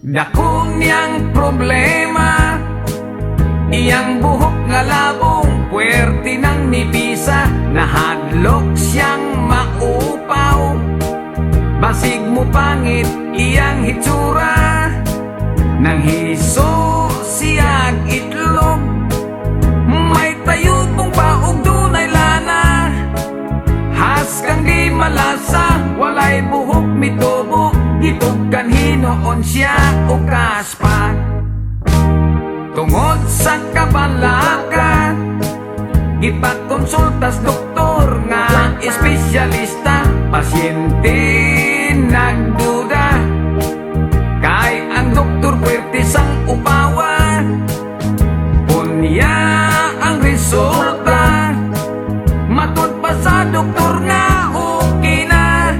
Dako niyang problema, iyang buhok nga labong, puwerte ng nibisa, nahadlok siyang maupaw. Basig mo pangit iyang hitsura, nang hiso siyag itlog. May tayo kong paog dunay lana, has kang di malasa, walay buhok mitubo, gitugkan hinoon siya o kaspa. Tungod sa kabalaka, gipakonsultas doktor nga espesyalista, pasyente nagduda, kay ang doktor puwerte sang upawa. Unya ang resulta, matud pa sa doktor nga okay na,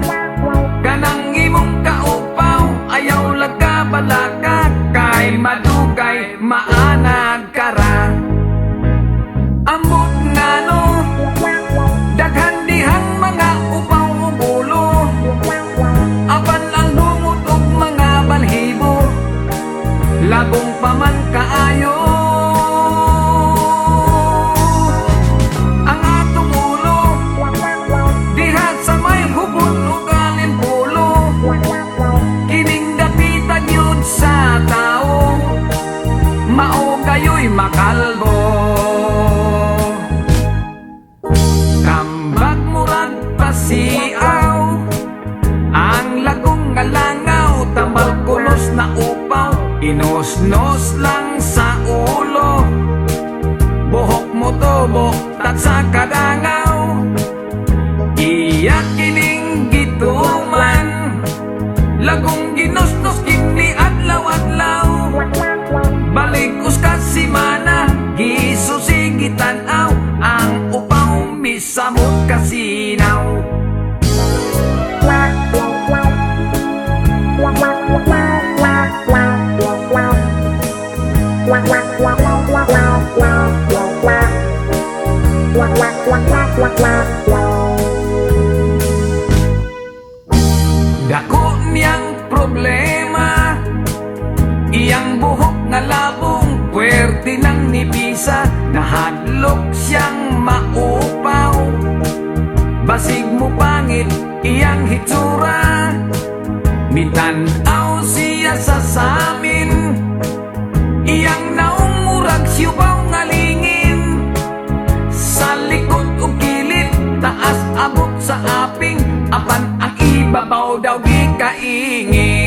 kanang imong kaupaw ayaw lagkabalaka, kay madugay maanag kara. Ambot nga no, daghan dihang mga upaw o bulo, apan ang bungot og mga balhibo, labong pa man kaayo. Ang atong ulo, diha sa may hubot ug alimpulo, kining dapitan yun sa tao, mao kayo'y makalbo. Kambag murag pasiaw, ang lagong nga langaw, tambal kulos na upaw, inosnos lang sa ulo, buhok mo tubo tat sa kadangaw. Iya kining gituman, lagong ginosnos kini adlaw-adlaw, baligos ka simana, gisusigitan aw, ang upaw misamot kasinaw. Dako niyang problema, iyang buhok nga labong, puwerte ng nibisa, nahadlok siyang maupaw. Basig mo pangit iyang hitsura, mitanaw siya sa samin, iyang naong murag siyubaw nga lingin, sa likod o kilid, taas abot sa aping, apan ang ibabaw daw gikaingin.